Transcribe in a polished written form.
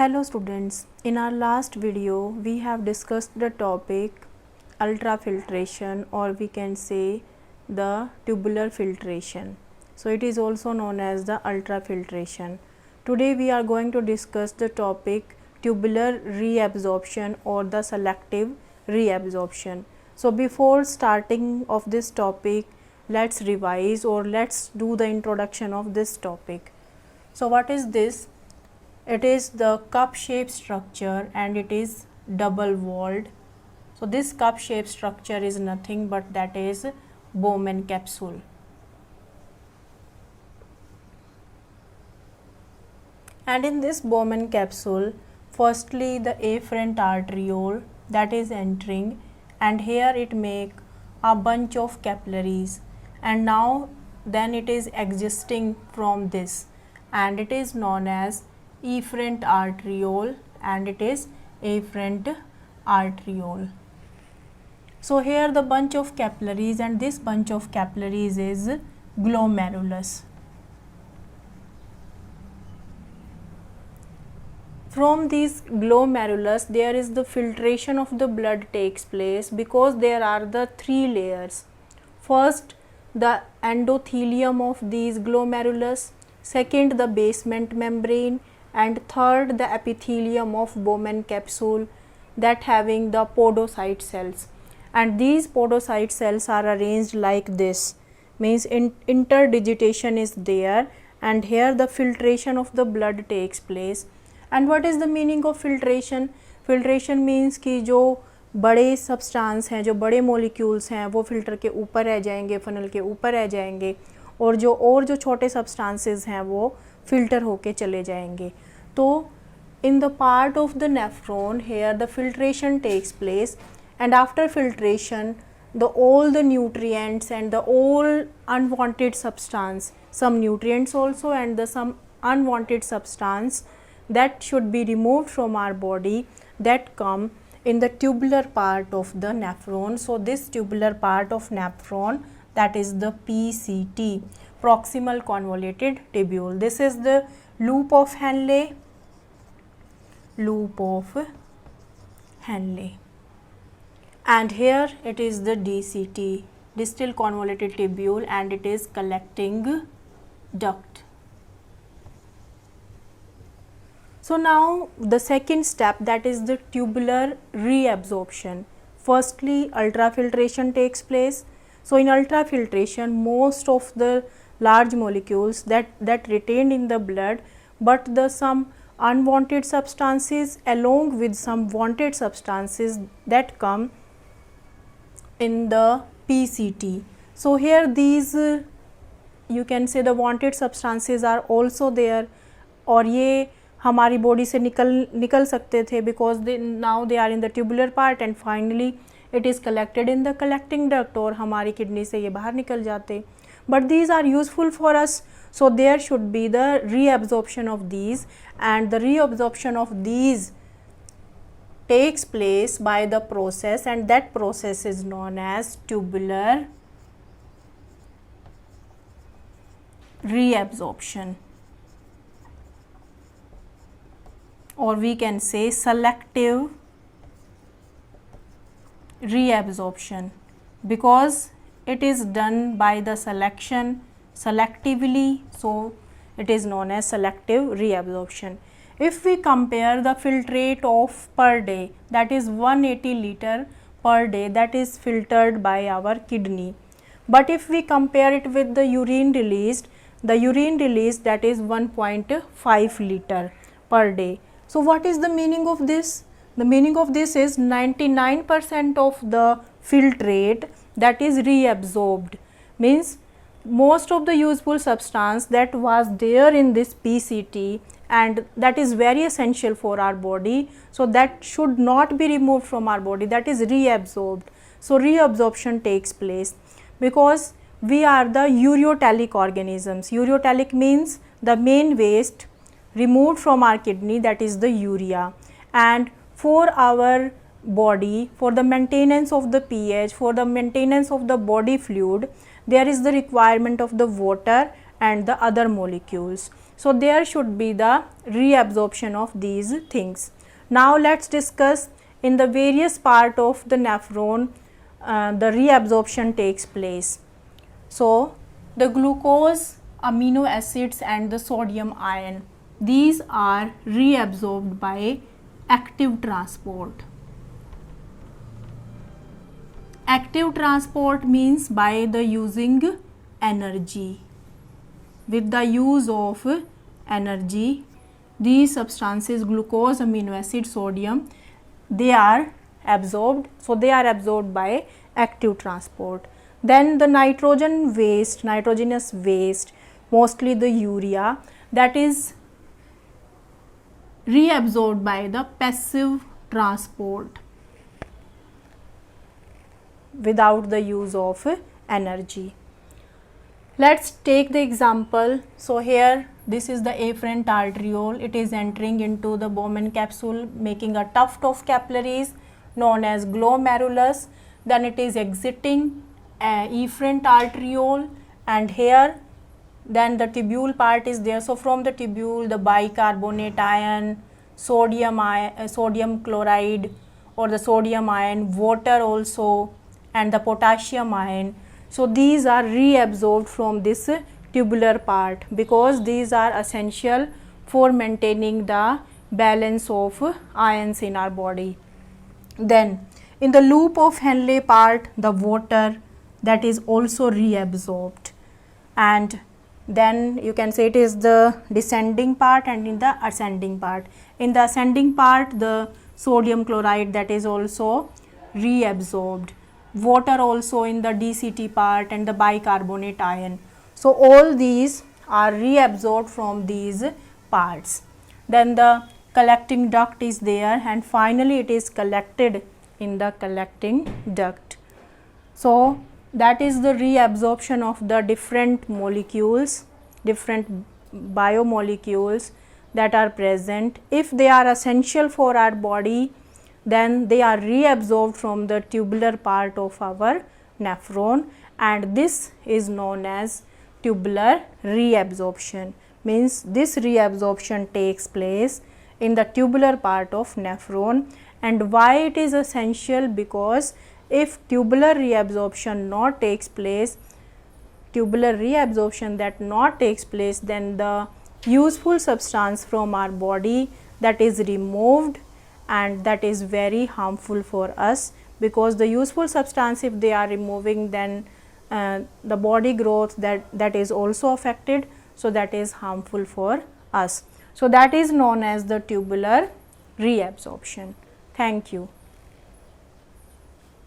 Hello students, in our last video we have discussed the topic ultrafiltration, or we can say the tubular filtration. So it is also known as the ultrafiltration. Today we are going to discuss the topic tubular reabsorption or the selective reabsorption. So before starting of this topic, let's revise or let's do the introduction of this topic. So what is this? It is the cup shaped structure and it is double walled. So this cup shaped structure is nothing but that is Bowman capsule. And in this Bowman capsule, firstly the afferent arteriole that is entering, and here it make a bunch of capillaries, and now then it is existing from this, and it is known as efferent arteriole, and it is afferent arteriole. So here the bunch of capillaries, and this bunch of capillaries is glomerulus. From these glomerulus there is the filtration of the blood takes place, because there are the three layers. First the endothelium of these glomerulus, second the basement membrane, and third the epithelium of Bowman capsule that having the podocyte cells. And these podocyte cells are arranged like this, means interdigitation is there, and here the filtration of the blood takes place. And what is the meaning of filtration? Filtration means कि जो बड़े substance हैं, जो बड़े molecules हैं, वो filter के ऊपर रह जाएंगे, फनल के ऊपर रह जाएंगे, और जो छोटे सब्सटेंसेस हैं वो फिल्टर होके चले जाएंगे. तो in the part of the nephron, here the filtration takes place, and after filtration all the nutrients and the all unwanted substance, some nutrients also and the some unwanted substance that should be removed from our body, that come in the tubular part of the nephron. So this tubular part of nephron, that is the PCT, proximal convoluted tubule. This is the loop of Henle, and here it is the DCT, distal convoluted tubule, and it is collecting duct. So now the second step, that is the tubular reabsorption. Firstly ultrafiltration takes place. So in ultrafiltration most of the large molecules that retained in the blood, but the some unwanted substances along with some wanted substances that come in the PCT. So here these you can say the wanted substances are also there, और ये हमारी body से निकल सकते थे, because now they are in the tubular part and finally it is collected in the collecting duct, और हमारी kidney से ये बाहर निकल जाते. But these are useful for us, so there should be the reabsorption of these, and the reabsorption of these takes place by the process, and that process is known as tubular reabsorption, or we can say selective reabsorption, because it is done by the selection selectively, so it is known as selective reabsorption. If we compare the filtrate of per day, that is 180 liter per day, that is filtered by our kidney, but if we compare it with the urine released, that is 1.5 liter per day. So what is the meaning of this? The meaning of this is 99% of the filtrate that is reabsorbed, means most of the useful substance that was there in this PCT, and that is very essential for our body, so that should not be removed from our body, that is reabsorbed. So reabsorption takes place because we are the ureotelic organisms. Ureotelic means the main waste removed from our kidney, that is the urea, and for our body, for the maintenance of the pH, for the maintenance of the body fluid, there is the requirement of the water and the other molecules. So there should be the reabsorption of these things. Now let's discuss in the various part of the nephron the reabsorption takes place. So the glucose, amino acids and the sodium ion, these are reabsorbed by active transport. Active transport means by the using energy. With the use of energy, these substances, glucose, amino acid, sodium, they are absorbed. So they are absorbed by active transport. Then the nitrogen waste, nitrogenous waste, mostly the urea, that is reabsorbed by the passive transport without the use of energy. Let's take the example. So here this is the afferent arteriole. It is entering into the Bowman capsule, making a tuft of capillaries known as glomerulus. Then it is exiting efferent arteriole, and here then the tubule part is there. So from the tubule the bicarbonate ion, sodium chloride or the sodium ion, water also, and the potassium ion. So these are reabsorbed from this tubular part because these are essential for maintaining the balance of ions in our body. Then in the loop of Henle part, the water, that is also reabsorbed, and then you can say it is the descending part and in the ascending part. In the ascending part, the sodium chloride, that is also reabsorbed, water also in the DCT part, and the bicarbonate ion. So all these are reabsorbed from these parts. Then the collecting duct is there, and finally it is collected in the collecting duct. So that is the reabsorption of the different molecules, different biomolecules that are present. If they are essential for our body, then they are reabsorbed from the tubular part of our nephron, and this is known as tubular reabsorption. Means this reabsorption takes place in the tubular part of nephron. And why it is essential? Because if tubular reabsorption not takes place, tubular reabsorption that not takes place, then the useful substance from our body that is removed, and that is very harmful for us, because the useful substance, if they are removing, then the body growth that is also affected. So that is harmful for us. So that is known as the tubular reabsorption. Thank you.